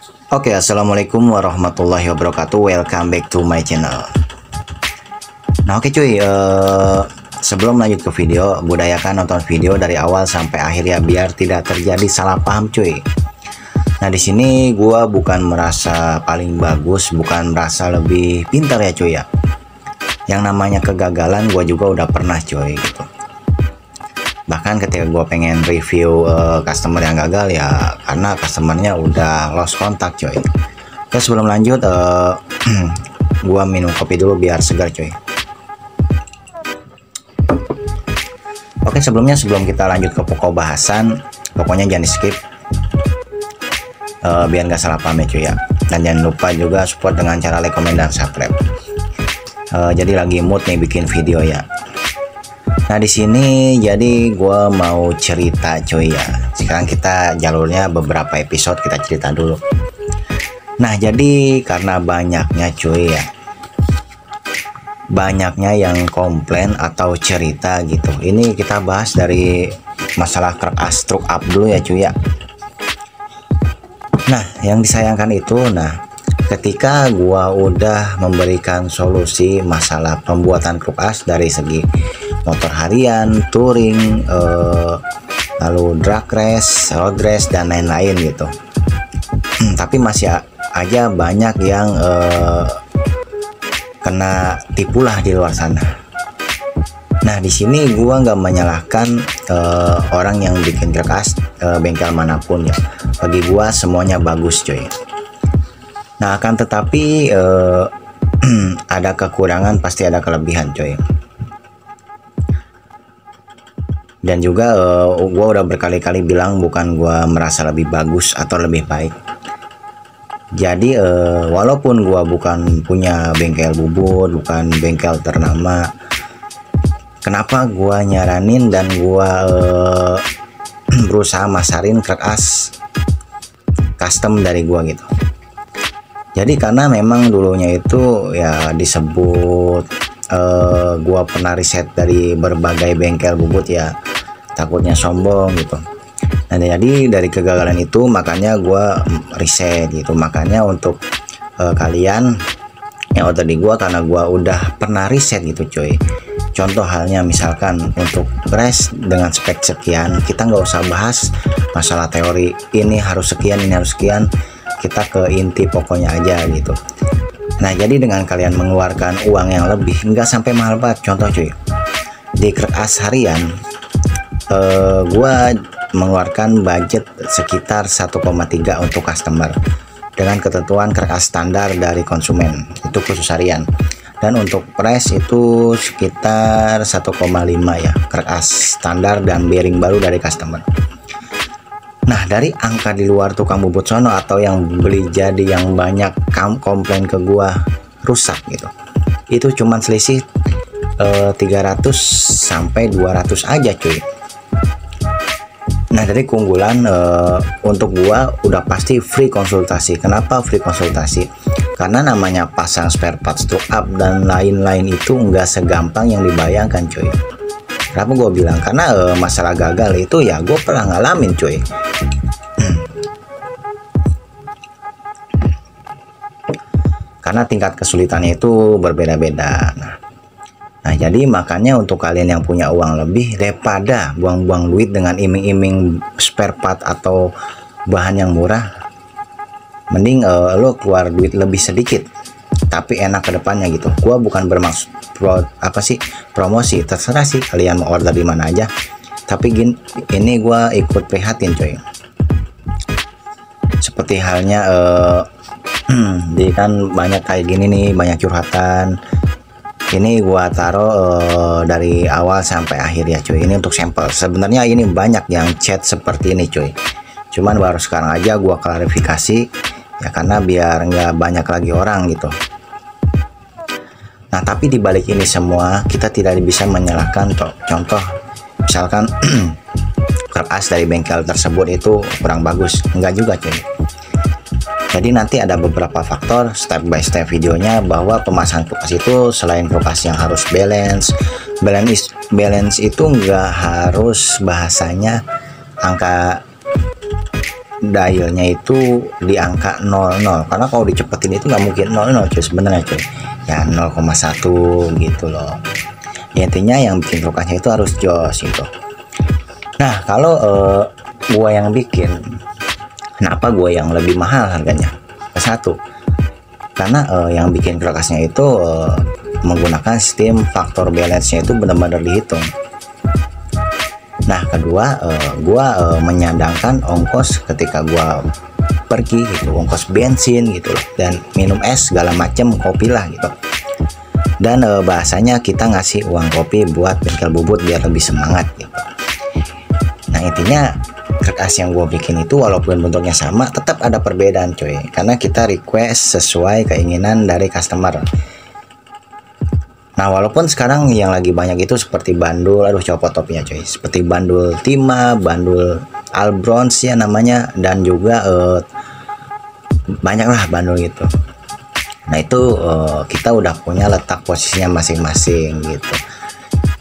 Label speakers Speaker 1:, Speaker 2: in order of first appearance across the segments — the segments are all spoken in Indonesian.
Speaker 1: Oke, assalamualaikum warahmatullahi wabarakatuh. Welcome back to my channel. Nah, oke cuy, sebelum lanjut ke video, budayakan nonton video dari awal sampai akhir ya, biar tidak terjadi salah paham cuy. Nah, di sini gua bukan merasa paling bagus, bukan merasa lebih pintar ya cuy ya. Yang namanya kegagalan gua juga udah pernah cuy gitu. Bahkan ketika gue pengen review customer yang gagal ya karena customernya udah lost kontak coy. Oke, sebelum lanjut gue minum kopi dulu biar segar coy. Oke, sebelum kita lanjut ke pokok bahasan, pokoknya jangan di skip biar nggak salah paham ya cuy ya. Dan jangan lupa juga support dengan cara like, komen, dan subscribe. Jadi lagi mood nih bikin video ya. Nah, di sini jadi gua mau cerita cuy ya. Sekarang kita jalurnya beberapa episode, kita cerita dulu. Nah, jadi karena banyaknya cuy ya, banyaknya yang komplain atau cerita gitu. Ini kita bahas dari masalah crash truk up dulu ya cuy ya. Nah, yang disayangkan itu, ketika gua udah memberikan solusi masalah pembuatan truk as dari segi motor harian, touring, lalu drag race, road race, dan lain-lain gitu. Tapi masih aja banyak yang kena tipulah di luar sana. Nah, di sini gua nggak menyalahkan orang yang bikin drag race, bengkel manapun ya. Bagi gua semuanya bagus coy. Nah, akan tetapi ada kekurangan, pasti ada kelebihan coy. Dan juga gue udah berkali-kali bilang bukan gue merasa lebih bagus atau lebih baik. Jadi walaupun gue bukan punya bengkel bubut, bukan bengkel ternama, kenapa gue nyaranin dan gue berusaha masarin truk as custom dari gue gitu. Jadi karena memang dulunya itu ya disebut gua pernah riset dari berbagai bengkel bubut ya, takutnya sombong gitu. Nah, jadi dari kegagalan itu makanya gua riset gitu. Makanya untuk kalian yang order di gua, karena gua udah pernah riset gitu coy. Contoh halnya misalkan untuk brace dengan spek sekian, kita nggak usah bahas masalah teori ini harus sekian, ini harus sekian, kita ke inti pokoknya aja gitu. Nah, jadi dengan kalian mengeluarkan uang yang lebih, nggak sampai mahal banget. Contoh cuy, di truk as harian gua mengeluarkan budget sekitar 1,3 untuk customer dengan ketentuan truk as standar dari konsumen, itu khusus harian. Dan untuk price itu sekitar 1,5 ya, truk as standar dan bearing baru dari customer. Nah, dari angka di luar tukang bubut sono atau yang beli jadi yang banyak komplain ke gua rusak gitu, itu cuman selisih 300 sampai 200 aja cuy. Nah, dari keunggulan untuk gua udah pasti free konsultasi. Kenapa free konsultasi? Karena namanya pasang spare parts truk up dan lain-lain itu nggak segampang yang dibayangkan cuy. Kenapa gue bilang? Karena masalah gagal itu ya gue pernah ngalamin cuy. Karena tingkat kesulitannya itu berbeda-beda. Nah, jadi makanya untuk kalian yang punya uang lebih, daripada buang-buang duit dengan iming-iming spare part atau bahan yang murah, mending lo keluar duit lebih sedikit tapi enak ke depannya gitu. Gua bukan bermaksud promosi, terserah sih kalian mau order di mana aja. Tapi ini gua ikut prihatin coy. Seperti halnya di kan banyak kayak gini nih, banyak curhatan. Ini gua taruh dari awal sampai akhir ya cuy. Ini untuk sampel. Sebenarnya ini banyak yang chat seperti ini cuy. Cuman baru sekarang aja gua klarifikasi ya, karena biar nggak banyak lagi orang gitu. Nah, tapi dibalik ini semua kita tidak bisa menyalahkan contoh misalkan truk as dari bengkel tersebut itu kurang bagus, enggak juga cuy. Jadi nanti ada beberapa faktor step by step videonya, bahwa pemasangan truk as itu selain truk as yang harus balance itu enggak harus bahasanya angka dialnya itu di angka 00, karena kalau dicepetin itu nggak mungkin 00 cuy sebenarnya cuy, ya 0,1 gitu loh. Ya, intinya yang bikin kulkasnya itu harus jos gitu. Nah kalau gua yang bikin, kenapa gua yang lebih mahal harganya? Satu, karena yang bikin kulkasnya itu menggunakan sistem faktor balance-nya itu benar-benar dihitung. Nah kedua, gua menyadangkan ongkos ketika gua pergi gitu, ongkos bensin gitu loh, dan minum es segala macem, kopi lah gitu. Dan bahasanya kita ngasih uang kopi buat bengkel bubut biar lebih semangat gitu. Nah intinya kulkas yang gue bikin itu walaupun bentuknya sama, tetap ada perbedaan coy, karena kita request sesuai keinginan dari customer. Nah walaupun sekarang yang lagi banyak itu seperti bandul, aduh copot topinya coy, seperti bandul Tima, bandul Albrons ya namanya, dan juga banyak lah bandul gitu. Nah itu kita udah punya letak posisinya masing-masing gitu.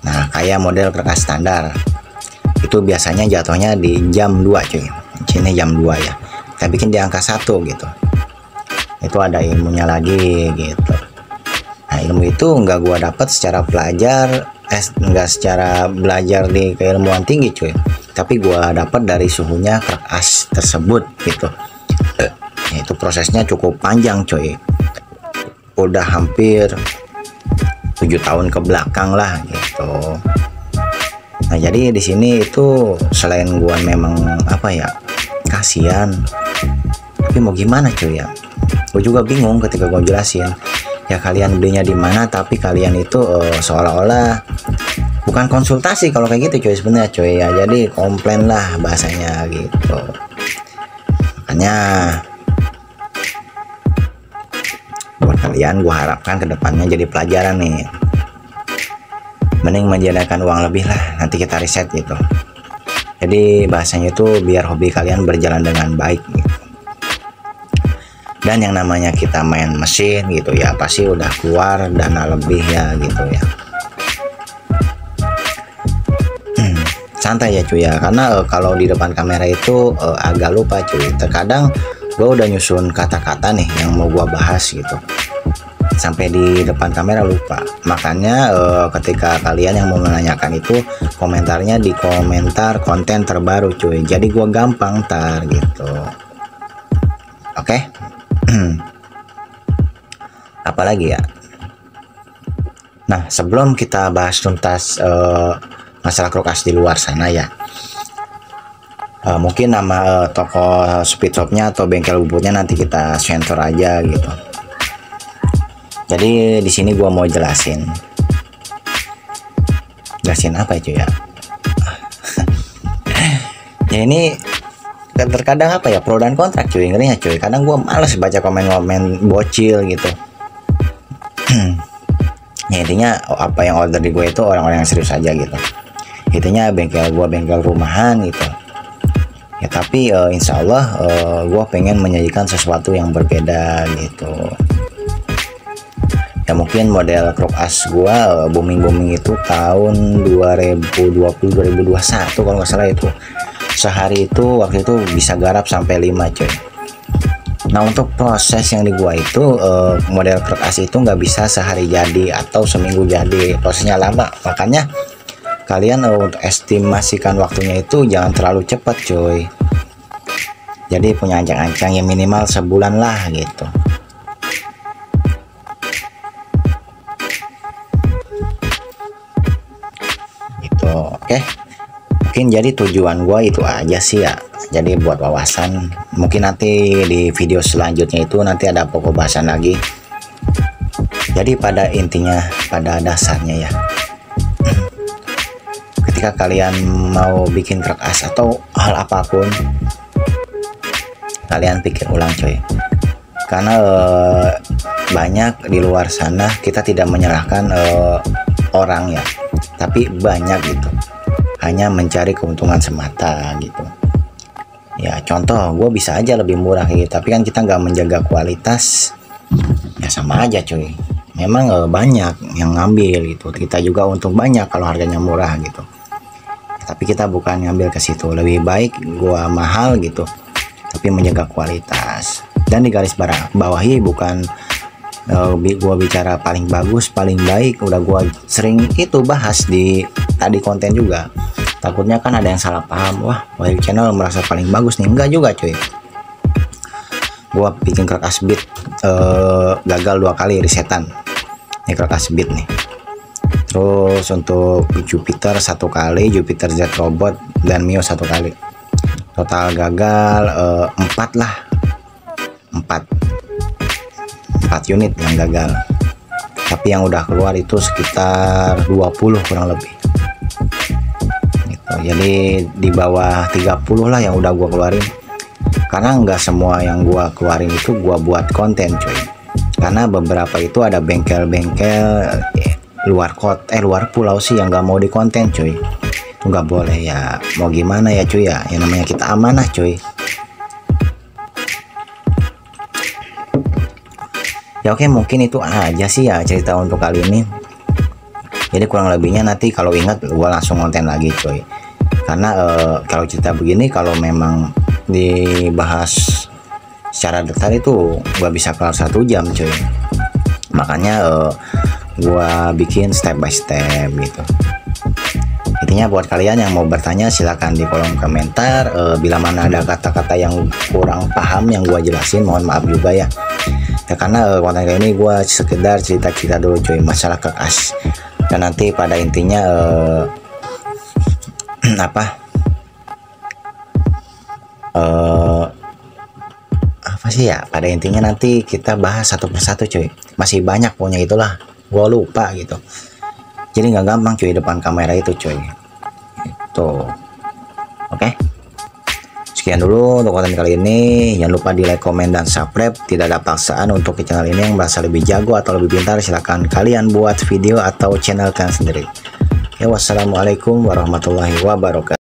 Speaker 1: Nah kayak model kulkas standar itu biasanya jatuhnya di jam 2 cuy, sini jam 2 ya, kita bikin di angka 1 gitu. Itu ada ilmunya lagi gitu. Nah ilmu itu nggak gua dapat secara pelajar, nggak secara belajar di keilmuan tinggi cuy, tapi gua dapat dari suhunya kulkas tersebut gitu. Itu prosesnya cukup panjang coy, udah hampir 7 tahun ke belakang lah gitu. Nah jadi di sini itu selain gua memang apa ya, kasihan, tapi mau gimana cuy ya, gua juga bingung ketika gua jelasin. Ya kalian belinya di mana, tapi kalian itu seolah-olah bukan konsultasi kalau kayak gitu cuy sebenarnya cuy ya, jadi komplain lah bahasanya gitu. Makanya buat kalian gua harapkan kedepannya jadi pelajaran nih, mending menjadikan uang lebih lah, nanti kita riset gitu. Jadi bahasanya itu biar hobi kalian berjalan dengan baik gitu. Dan yang namanya kita main mesin gitu ya, pasti udah keluar dana lebih ya gitu ya. Santai ya cuy ya, karena kalau di depan kamera itu agak lupa cuy. Terkadang gue udah nyusun kata-kata nih yang mau gue bahas gitu, sampai di depan kamera lupa. Makanya ketika kalian yang mau menanyakan itu, komentarnya di komentar konten terbaru cuy, jadi gue gampang ntar gitu. Oke. Apalagi ya. Nah sebelum kita bahas tuntas masalah kulkas di luar sana ya, mungkin nama toko speed shopnya atau bengkel bubutnya nanti kita sensor aja gitu. Jadi di sini gua mau jelasin apa itu ya? Ya ini terkadang apa ya, pro dan kontra cuy, ngerinya cuy. Kadang gua males baca komen-komen bocil gitu. Ya intinya apa yang order di gue itu orang-orang yang serius aja gitu. Intinya bengkel gua bengkel rumahan gitu. Ya tapi insya Allah gua pengen menyajikan sesuatu yang berbeda gitu. Ya mungkin model kulkas gua booming itu tahun 2020-2021 kalau nggak salah itu. Sehari itu waktu itu bisa garap sampai 5 coy. Nah untuk proses yang di gua itu model kulkas itu nggak bisa sehari jadi atau seminggu jadi, prosesnya lama. Makanya kalian untuk estimasikan waktunya itu jangan terlalu cepat coy. Jadi punya ancang-ancang yang minimal sebulan lah gitu. Gitu, oke. Mungkin jadi tujuan gua itu aja sih ya. Jadi buat wawasan. Mungkin nanti di video selanjutnya itu nanti ada pokok bahasan lagi. Jadi pada intinya, pada dasarnya ya, ketika kalian mau bikin kulkas atau hal apapun, kalian pikir ulang coy. Karena banyak di luar sana, kita tidak menyalahkan orang ya, tapi banyak gitu hanya mencari keuntungan semata gitu ya. Contoh, gue bisa aja lebih murah gitu, tapi kan kita nggak menjaga kualitas, ya sama aja cuy. Memang banyak yang ngambil gitu, kita juga untung banyak kalau harganya murah gitu, tapi kita bukan ngambil ke situ. Lebih baik gua mahal gitu, tapi menjaga kualitas. Dan di garis bawahi bukan gua bicara paling bagus paling baik, udah gua sering itu bahas di tadi konten juga. Takutnya kan ada yang salah paham, wah Wahyu Channel merasa paling bagus nih. Enggak juga cuy, gua bikin Krakas Beat gagal 2 kali risetan ini Krakas Beat nih. Terus untuk Jupiter 1 kali, Jupiter Z Robot dan Mio 1 kali, total gagal 4 lah, 4 unit yang gagal, tapi yang udah keluar itu sekitar 20 kurang lebih gitu. Jadi di bawah 30 lah yang udah gua keluarin, karena nggak semua yang gua keluarin itu gua buat konten cuy, karena beberapa itu ada bengkel-bengkel luar pulau sih yang nggak mau di konten cuy. Itu nggak boleh ya, mau gimana ya cuy ya, yang namanya kita amanah cuy. Ya oke, mungkin itu aja sih ya cerita untuk kali ini. Jadi kurang lebihnya nanti kalau ingat gua langsung konten lagi cuy, karena kalau cerita begini kalau memang dibahas secara detail itu gua bisa kelar 1 jam cuy. Makanya gua bikin step by step gitu. Intinya buat kalian yang mau bertanya silahkan di kolom komentar. Bila mana ada kata-kata yang kurang paham yang gua jelasin, mohon maaf juga ya. Ya karena konten kali ini gua sekedar cerita-cerita dulu cuy masalah Krakas. Dan nanti pada intinya apa sih ya, pada intinya nanti kita bahas satu persatu cuy. Masih banyak punya itulah, gua lupa gitu. Jadi nggak gampang cuy depan kamera itu cuy. Itu oke. Sekian dulu untuk konten kali ini. Jangan lupa di like, komen, dan subscribe. Tidak ada paksaan untuk ke channel ini. Yang merasa lebih jago atau lebih pintar, silahkan kalian buat video atau channel kalian sendiri. Ya, wassalamualaikum warahmatullahi wabarakatuh.